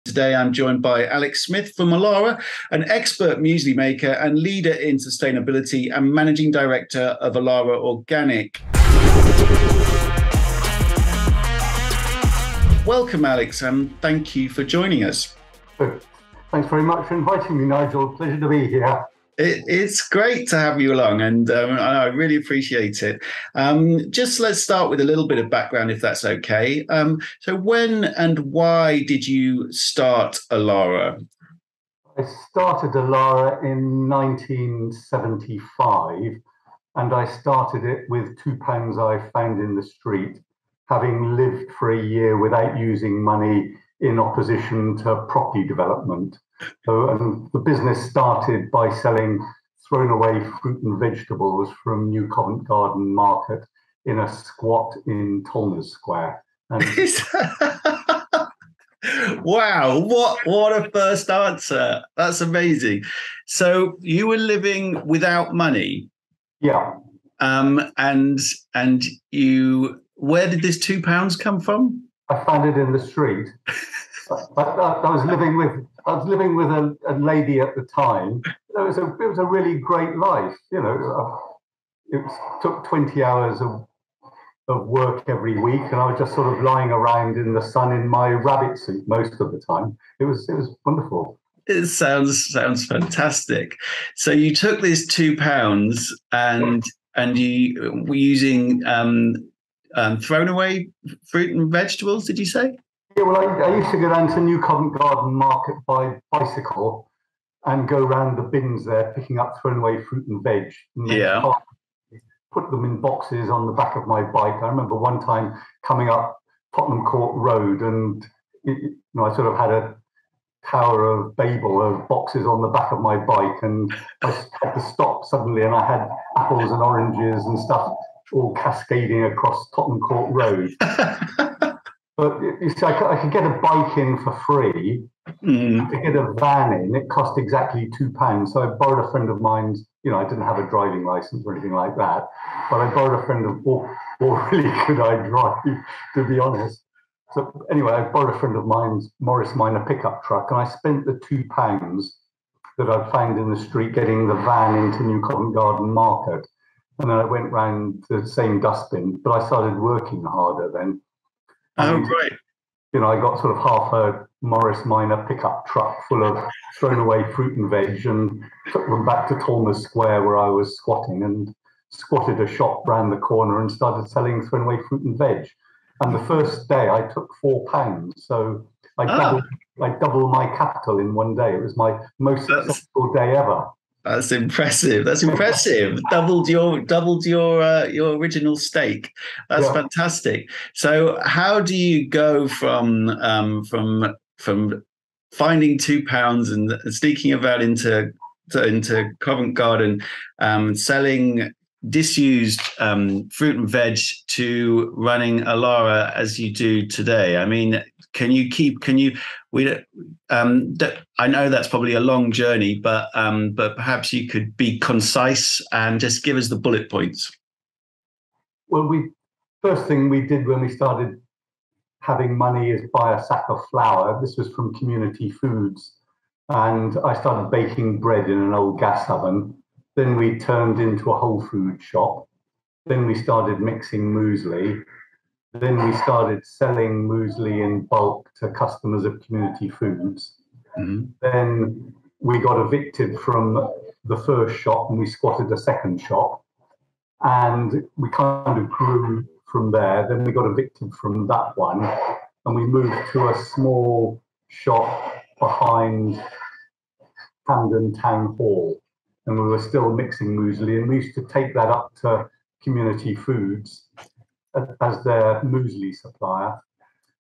Today, I'm joined by Alex Smith from Alara, an expert muesli maker and leader in sustainability and managing director of Alara Organic. Welcome, Alex, and thank you for joining us. Thanks very much for inviting me, Nigel. Pleasure to be here. It's great to have you along, and I really appreciate it. Just let's start with a little bit of background, if that's okay. So when and why did you start Alara? I started Alara in 1975, and I started it with £2 I found in the street, having lived for a year without using money in opposition to property development. So the business started by selling thrown away fruit and vegetables from New Covent Garden Market in a squat in Tolmers Square. And wow, what a first answer. That's amazing. So you were living without money? Yeah. And you, where did this £2 come from? I found it in the street. I was living with a lady at the time. It was a really great life. You know, it took 20 hours of work every week, and I was just sort of lying around in the sun in my rabbit suit most of the time. It was wonderful. It sounds fantastic. So you took this £2 and you were using thrown away fruit and vegetables, did you say? Yeah, well, I used to go down to New Covent Garden Market by bicycle and go around the bins there picking up thrown away fruit and veg. And put them in boxes on the back of my bike. I remember one time coming up Tottenham Court Road, and I sort of had a Tower of Babel of boxes on the back of my bike, and I had to stop suddenly, and I had apples and oranges and stuff all cascading across Tottenham Court Road. But you see, I could get a bike in for free. To get a van in, it cost exactly £2. So I borrowed a friend of mine's. I didn't have a driving license or anything like that, but I borrowed a friend of, or really could I drive, to be honest. So anyway, I borrowed a friend of mine's Morris Minor pickup truck, and I spent the £2 that I'd found in the street getting the van into New Covent Garden Market. And then I went round the same dustbin, but I started working harder then. Oh, right. I got sort of half a Morris Minor pickup truck full of thrown away fruit and veg, and took them back to Tolmers Square where I was squatting, and squatted a shop round the corner and started selling thrown away fruit and veg. And the first day I took £4, so I doubled my capital in one day. It was my most successful day ever. That's impressive. That's impressive. Doubled your original stake. That's fantastic. So, how do you go from finding £2 and sneaking about into Covent Garden, selling disused fruit and veg, to running Alara as you do today? I mean, I know that's probably a long journey, but perhaps you could be concise and just give us the bullet points. Well, first thing we did when we started having money is buy a sack of flour. This was from Community Foods, and I started baking bread in an old gas oven. Then we turned into a whole food shop. Then we started mixing muesli. Then we started selling muesli in bulk to customers of Community Foods. Mm-hmm. Then we got evicted from the first shop and we squatted a second shop. And we kind of grew from there. Then we got evicted from that one and we moved to a small shop behind Camden Town Hall. And we were still mixing muesli, and we used to take that up to Community Foods as their muesli supplier.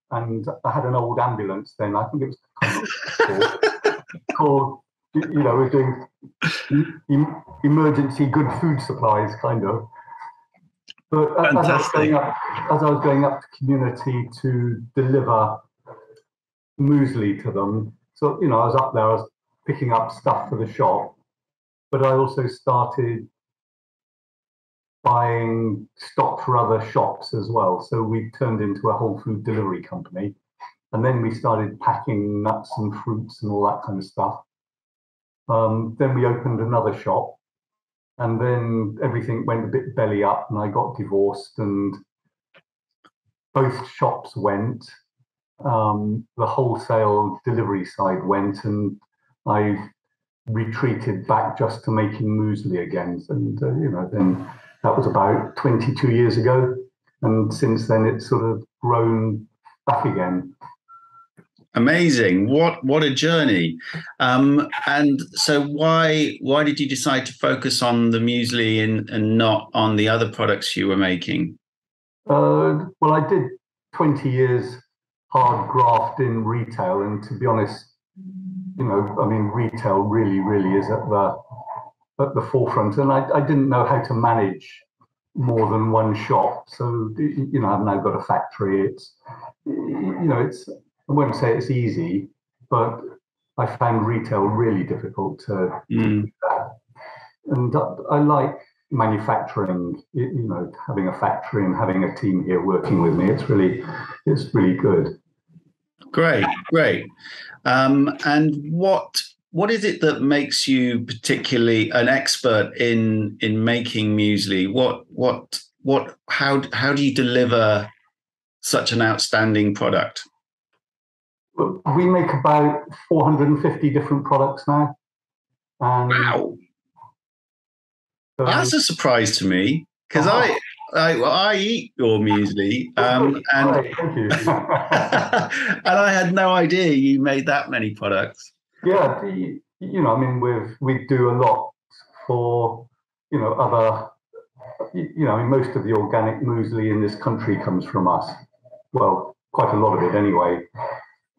And I had an old ambulance then. I think it was called, we're doing emergency good food supplies, kind of. But as I was going up to Community to deliver muesli to them, so I was up there, I was picking up stuff for the shop, but I also started buying stock for other shops as well. So we turned into a whole food delivery company. And then we started packing nuts and fruits and all that kind of stuff. Then we opened another shop, and then everything went a bit belly up, and I got divorced, and both shops went. The wholesale delivery side went, and I retreated back just to making muesli again. And then that was about 22 years ago, and since then it's sort of grown back again. Amazing! What a journey! And so why did you decide to focus on the muesli and not on the other products you were making? Well, I did 20 years hard graft in retail, and to be honest, retail really is at the forefront, and I didn't know how to manage more than one shop. So I've now got a factory. It's I won't say it's easy, but I found retail really difficult to do that. And I like manufacturing, having a factory and having a team here working with me. It's really good. Great. And what is it that makes you particularly an expert in making muesli? How do you deliver such an outstanding product? We make about 450 different products now. Wow. That's a surprise to me, because I eat your muesli, and thank you. and I had no idea you made that many products. Yeah, we do a lot for other. Most of the organic muesli in this country comes from us. Well, quite a lot of it anyway.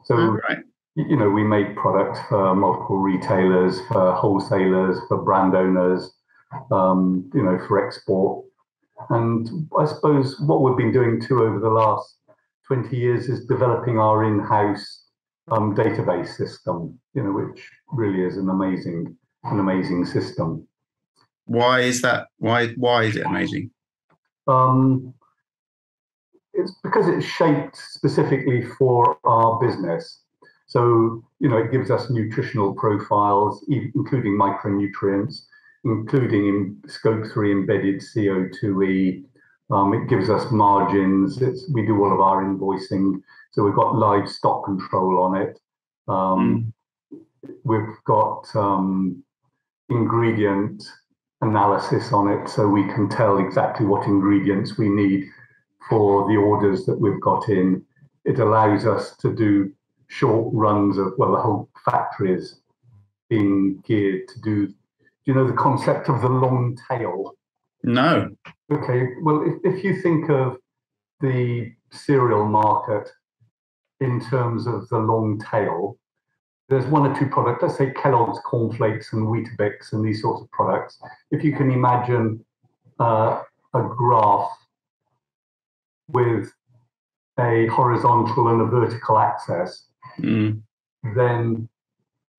So right. We make products for multiple retailers, for wholesalers, for brand owners, for export. And I suppose what we've been doing too over the last 20 years is developing our in-house database system, which really is an amazing system. Why is that? Why is it amazing? It's because it's shaped specifically for our business. So, it gives us nutritional profiles, including micronutrients, including in Scope 3 embedded CO2e. It gives us margins. We do all of our invoicing. So we've got live stock control on it. We've got ingredient analysis on it, so we can tell exactly what ingredients we need for the orders that we've got in. It allows us to do short runs of, the whole factory is being geared to do you know the concept of the long tail? No. Okay, well, if you think of the cereal market in terms of the long tail, there's one or two products, let's say Kellogg's cornflakes and Weetabix and these sorts of products. If you can imagine a graph with a horizontal and a vertical axis, then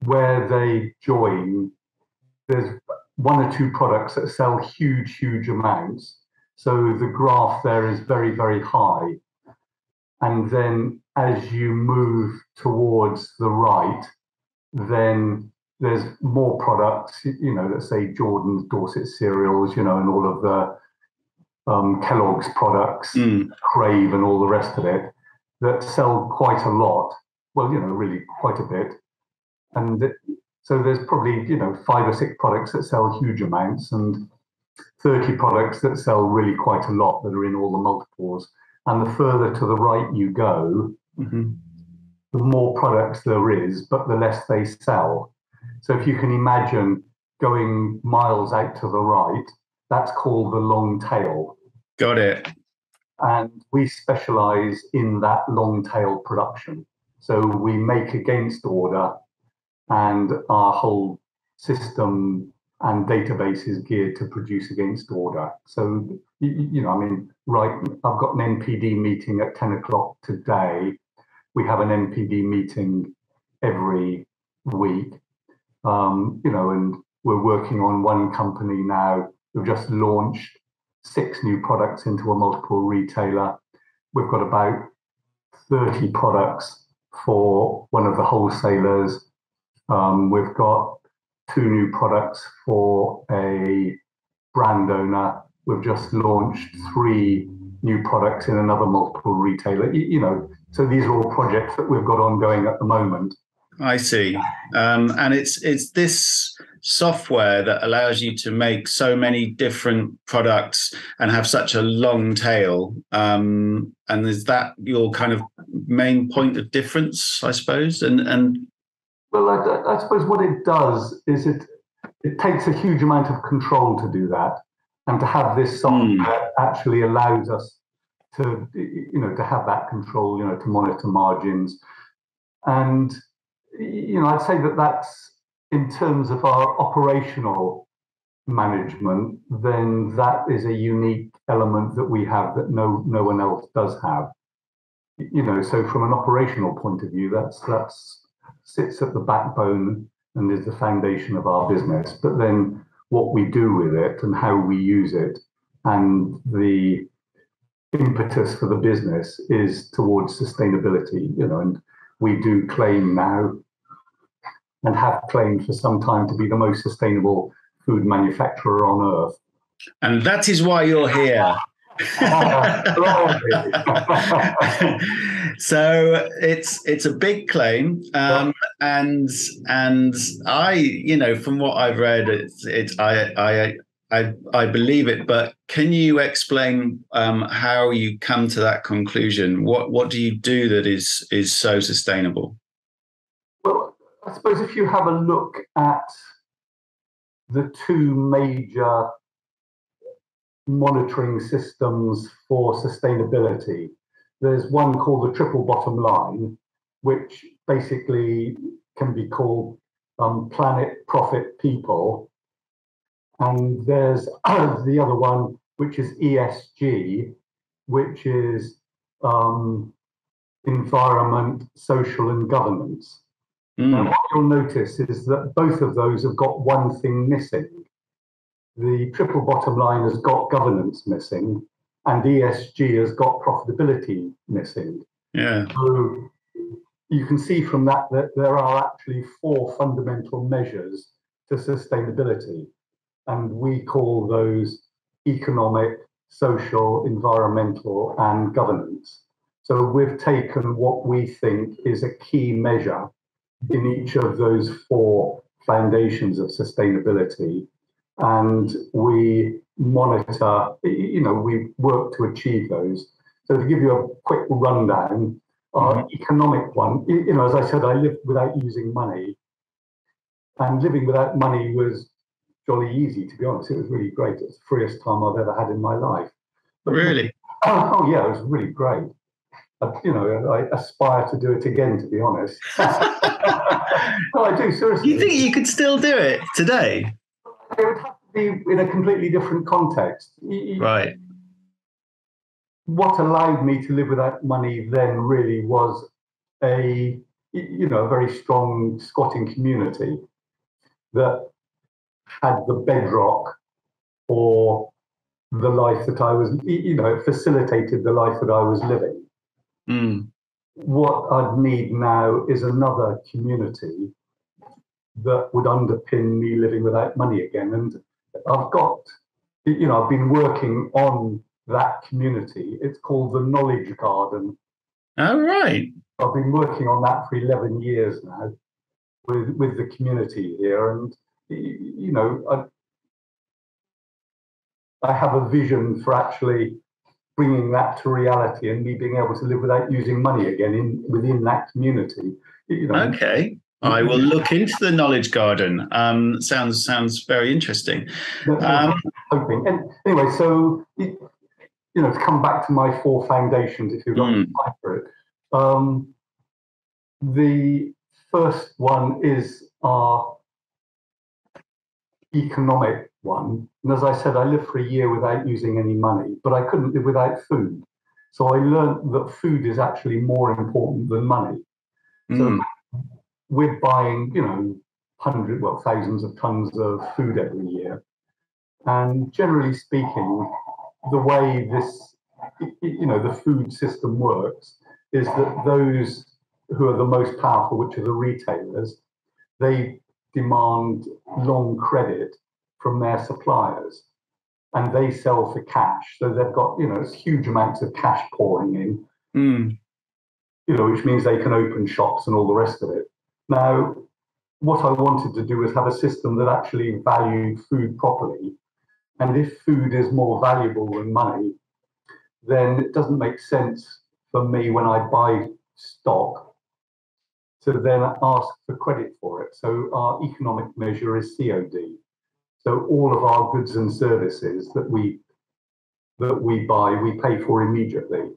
where they join, there's one or two products that sell huge amounts. So the graph there is very, very high. And then as you move towards the right, then there's more products, let's say Jordan's Dorset cereals, and all of the Kellogg's products, Crave and all the rest of it, that sell quite a lot. Well, really quite a bit. And so there's probably, 5 or 6 products that sell huge amounts and 30 products that sell really quite a lot that are in all the multiples. And the further to the right you go, the more products there is, but the less they sell. So if you can imagine going miles out to the right, that's called the long tail. Got it. And we specialize in that long tail production. So we make against order, and our whole system and database is geared to produce against order. So, right, I've got an NPD meeting at 10 o'clock today. We have an NPD meeting every week, and we're working on one company now. We've just launched 6 new products into a multiple retailer. We've got about 30 products for one of the wholesalers. We've got 2 new products for a brand owner. We've just launched 3 new products in another multiple retailer. So these are all projects that we've got ongoing at the moment. I see. And it's this software that allows you to make so many different products and have such a long tail. And is that your kind of main point of difference, I suppose? Well, I suppose what it does is it takes a huge amount of control to do that, and to have this software actually allows us to have that control, to monitor margins. And I'd say that that's, in terms of our operational management, then that is a unique element that we have that no one else does have. So from an operational point of view, that's sits at the backbone and is the foundation of our business. But then what we do with it and how we use it, and the impetus for the business is towards sustainability, and we do claim now, and have claimed for some time, to be the most sustainable food manufacturer on earth. And that is why you're here. So it's a big claim, and I, from what I've read, I believe it. But can you explain how you come to that conclusion? What do you do that is so sustainable? Well, I suppose if you have a look at the 2 major monitoring systems for sustainability, there's one called the triple bottom line, which basically can be called planet, profit, people. And there's the other one, which is ESG, which is environment, social, and governance. Now, what you'll notice is that both of those have got one thing missing. The triple bottom line has got governance missing, and ESG has got profitability missing. Yeah. So you can see from that there are actually 4 fundamental measures to sustainability, and we call those economic, social, environmental, and governance. So we've taken what we think is a key measure in each of those 4 foundations of sustainability, and we monitor, we work to achieve those. So to give you a quick rundown, our economic one, as I said, I lived without using money, and living without money was jolly easy, to be honest. It was really great. It's the freest time I've ever had in my life. But really? Oh yeah, it was really great. I aspire to do it again, to be honest. No, I do, seriously. You think you could still do it today? It would have to be in a completely different context. Right. What allowed me to live without money then really was a very strong squatting community that had the bedrock for the life that I was, it facilitated the life that I was living. What I'd need now is another community that would underpin me living without money again. And I've got, I've been working on that community. It's called the Knowledge Garden. Oh, right. I've been working on that for 11 years now with the community here. And, I have a vision for actually bringing that to reality and me being able to live without using money again within that community. Okay. I will look into the Knowledge Garden. Sounds very interesting. Hoping. And anyway, so to come back to my 4 foundations, if you've got time for it. The first one is our economic one. And as I said, I lived for a year without using any money, but I couldn't live without food. So I learned that food is actually more important than money. So we're buying, thousands of tons of food every year. And generally speaking, the way this, the food system works is that those who are the most powerful, which are the retailers, they demand long credit from their suppliers, and they sell for cash. So they've got, huge amounts of cash pouring in, which means they can open shops and all the rest of it. Now, what I wanted to do was have a system that actually valued food properly. And if food is more valuable than money, then it doesn't make sense for me when I buy stock to then ask for credit for it. So our economic measure is COD. So all of our goods and services that we buy, we pay for immediately.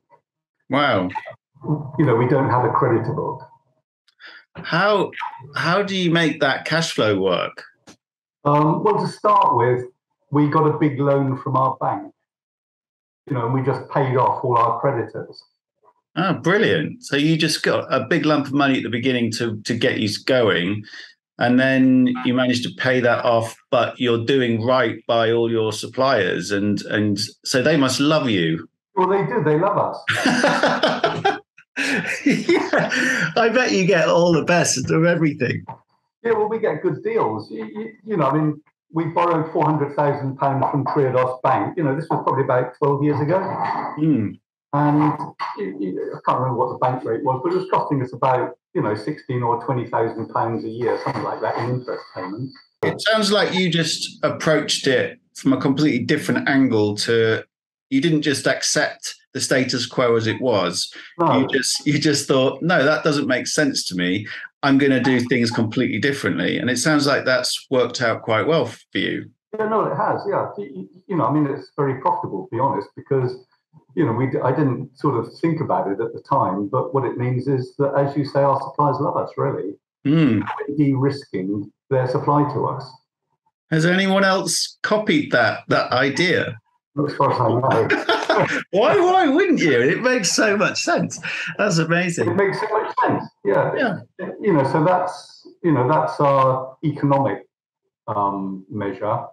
Wow. We don't have a creditor book. How do you make that cash flow work? Well, to start with, we got a big loan from our bank, and we just paid off all our creditors. Oh, brilliant. So you just got a big lump of money at the beginning to get you going, and then you managed to pay that off, but you're doing right by all your suppliers, and so they must love you. Well, they do. They love us. Yeah, I bet you get all the best of everything. Yeah, well, we get good deals. We borrowed £400,000 from Triodos Bank. This was probably about 12 years ago. And I can't remember what the bank rate was, but it was costing us about, 16 or £20,000 a year, something like that, in interest payments. It sounds like you just approached it from a completely different angle. You didn't just accept the status quo as it was. No. You just thought, no, that doesn't make sense to me. I'm going to do things completely differently. And it sounds like that's worked out quite well for you. Yeah, no, it has. Yeah. It's very profitable, to be honest, because, I didn't sort of think about it at the time. But what it means is that, as you say, our suppliers love us, really. We're de-risking their supply to us. Has anyone else copied that idea? As far as I know. Why wouldn't you? It makes so much sense. That's amazing. It makes so much sense. Yeah. So that's our economic measure.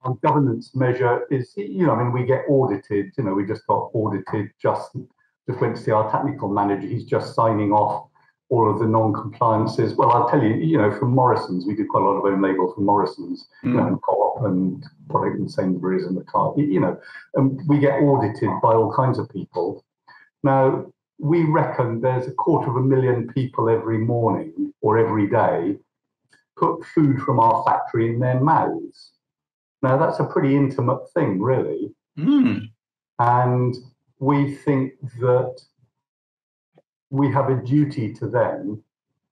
Our governance measure is, we get audited. We just got audited. Just went to see our technical manager. He's just signing off all of the non-compliances. Well, I'll tell you, from Morrison's, we do quite a lot of own label from Morrison's, and Co-op and product and Sainsbury's and the car, and we get audited by all kinds of people. Now, we reckon there's 250,000 people every morning or every day put food from our factory in their mouths. Now, that's a pretty intimate thing, really. And we think that we have a duty to them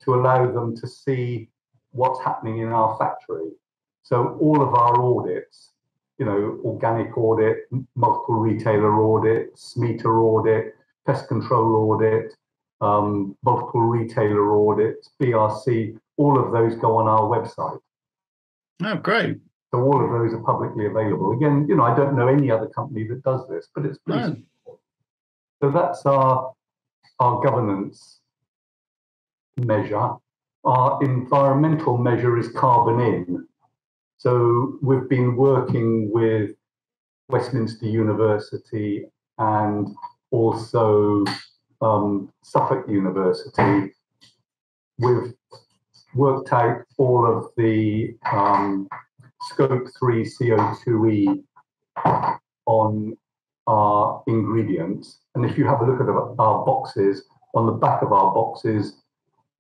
to allow them to see what's happening in our factory. So all of our audits, organic audit, multiple retailer audit, SMETA audit, pest control audit, multiple retailer audits, BRC, all of those go on our website. Oh, great. So all of those are publicly available. Again, I don't know any other company that does this, but it's pretty simple. So that's our governance measure. Our environmental measure is carbon in. So we've been working with Westminster University and also Suffolk University. We've worked out all of the Scope 3 CO2e on our ingredients. And if you have a look at our boxes, on the back of our boxes,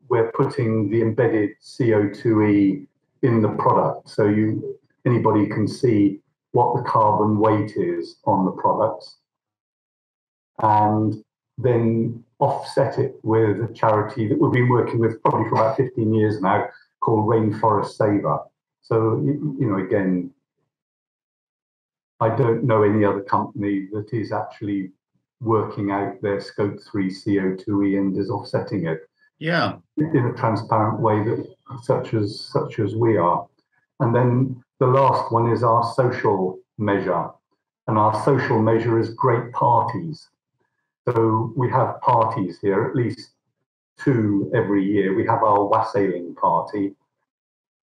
we're putting the embedded CO2e in the product. So anybody can see what the carbon weight is on the products, and then offset it with a charity that we've been working with probably for about 15 years now, called Rainforest Saver. So, again, I don't know any other company that is actually working out their Scope 3 CO2e and is offsetting it. Yeah. In a transparent way such as we are. And then the last one is our social measure. And our social measure is great parties. So we have parties here, at least 2 every year. We have our wassailing party.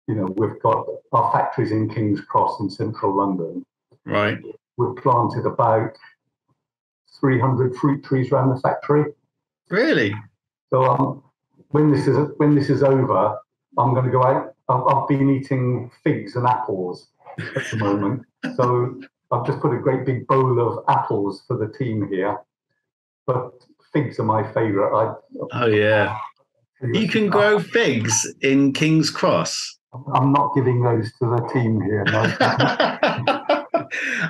We've got our factories in King's Cross in central London. Right. We've planted about 300 fruit trees around the factory. Really? So when this is over, I'm going to go out. I've been eating figs and apples at the moment. So I've just put a great big bowl of apples for the team here. But figs are my favourite. Oh yeah, you can grow figs in King's Cross. I'm not giving those to the team here. No.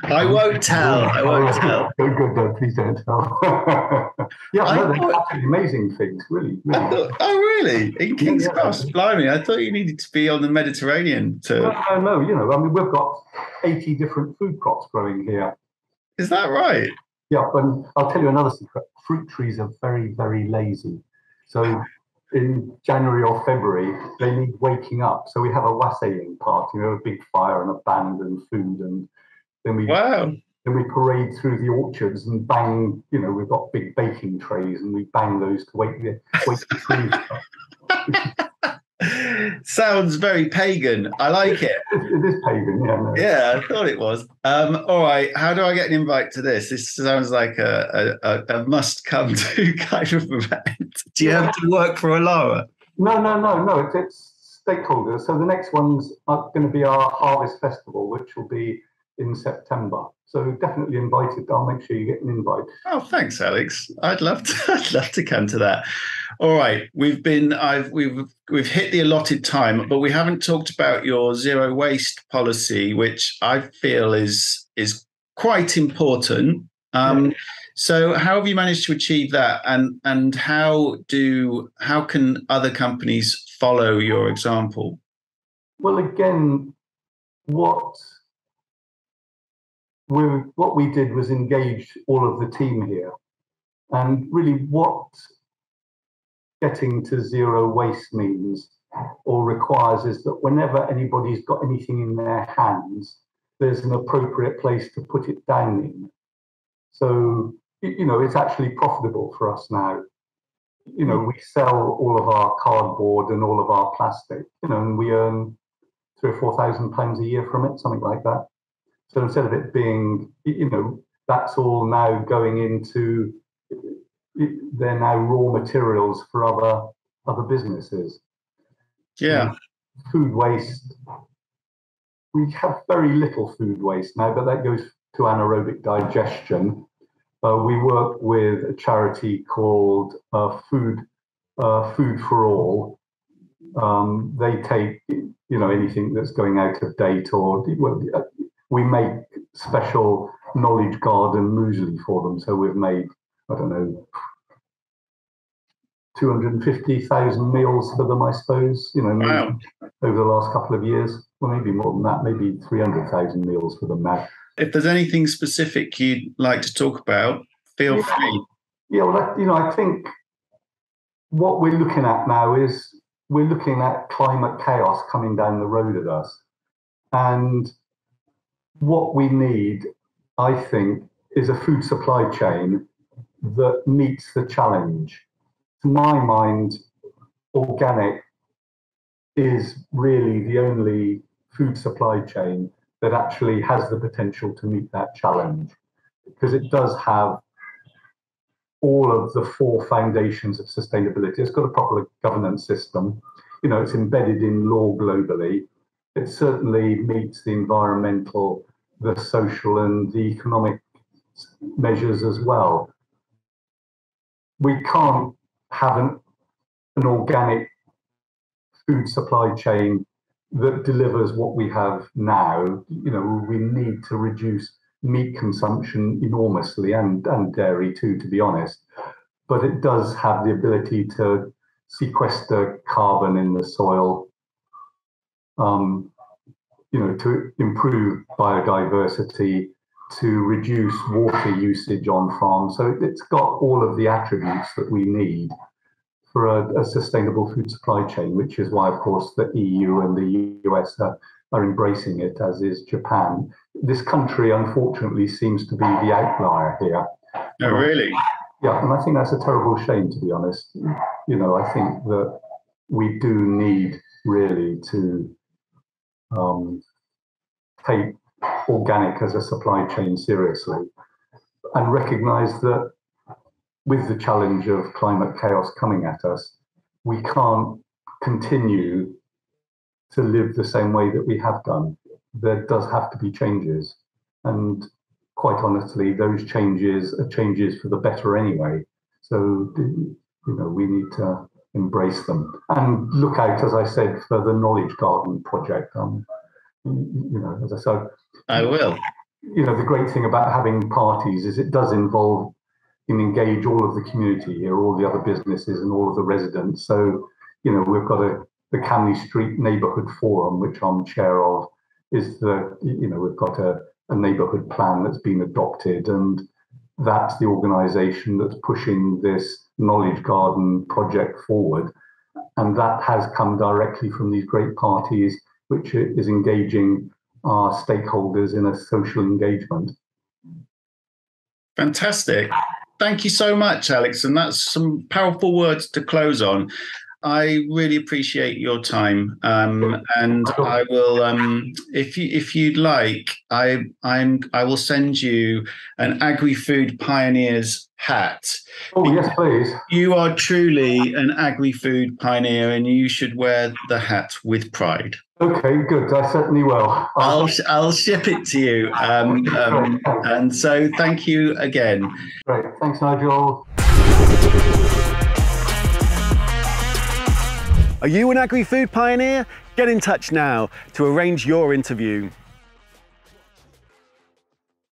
I won't tell. I won't tell. Good, no, please don't tell. Yeah, no, they're absolutely amazing figs, really. Oh, really? In King's Cross? Blimey, I thought you needed to be on the Mediterranean to... No, I mean, we've got 80 different food crops growing here. Is that right? Yeah, and I'll tell you another secret. Fruit trees are very, very lazy. So in January or February, they need waking up. So we have a wassailing party, a big fire and a band and food, and then we parade through the orchards and bang. We've got big baking trays, and we bang those to wake the trees up. Sounds very pagan. I like it. It is pagan, yeah. No. Yeah, I thought it was. All right, how do I get an invite to this? This sounds like a must-come to kind of event. Do you have to work for Alara? No. It's stakeholders. So the next one's going to be our Harvest Festival, which will be in September. So definitely invited. I'll make sure you get an invite. Oh, thanks, Alex. I'd love to come to that. All right, we've hit the allotted time, but we haven't talked about your zero waste policy, which I feel is quite important. So how have you managed to achieve that, and how can other companies follow your example? Well, again, what we did was engage all of the team here, and really what getting to zero waste means or requires is that whenever anybody's got anything in their hands, there's an appropriate place to put it down in. So, it's actually profitable for us now. We sell all of our cardboard and all of our plastic, and we earn £3,000 or £4,000 a year from it, something like that. So instead of it being, that's all now going into, they're now raw materials for other businesses. Yeah. Food waste. We have very little food waste now, but that goes to anaerobic digestion. We work with a charity called Food for All. They take, anything that's going out of date, or we make special knowledge garden muesli for them. So we've made, 250,000 meals for them, I suppose, wow. Over the last couple of years. Well, maybe more than that, maybe 300,000 meals for them now. If there's anything specific you'd like to talk about, feel free. Yeah, well, I think what we're looking at now is we're looking at climate chaos coming down the road at us. And what we need, I think, is a food supply chain that meets the challenge. To my mind, organic is really the only food supply chain that actually has the potential to meet that challenge, because it does have all of the four foundations of sustainability. It's got a proper governance system. It's embedded in law globally. It certainly meets the environmental, the social, and the economic measures as well. We can't have an organic food supply chain that delivers what we have now. We need to reduce meat consumption enormously, and dairy too, to be honest. But it does have the ability to sequester carbon in the soil, to improve biodiversity, to reduce water usage on farms. So it's got all of the attributes that we need for a sustainable food supply chain, which is why, of course, the EU and the US are embracing it, as is Japan. This country, unfortunately, seems to be the outlier here. Oh, really? Yeah, and I think that's a terrible shame, to be honest. I think that we do need really to take organic as a supply chain seriously, and recognise that with the challenge of climate chaos coming at us, we can't continue to live the same way that we have done. There does have to be changes. And quite honestly, those changes are changes for the better anyway. So, we need to embrace them and look out, as I said, for the Knowledge Garden project. As I said, I will. The great thing about having parties is it does involve and engage all of the community here, all the other businesses and all of the residents. So, we've got the Camley Street Neighbourhood Forum, which I'm chair of, we've got a neighbourhood plan that's been adopted, and that's the organisation that's pushing this Knowledge Garden project forward. And that has come directly from these great parties, which is engaging our stakeholders in a social engagement. Fantastic. Thank you so much, Alex. And that's some powerful words to close on. I really appreciate your time, and I will, if you'd like, I will send you an Agri-Food Pioneers hat. Oh yes, please. You are truly an Agri-Food pioneer, and you should wear the hat with pride. Okay, good. I certainly will. I'll ship it to you. And so, thank you again. Great. Thanks, Nigel. Are you an Agri-Food pioneer? Get in touch now to arrange your interview.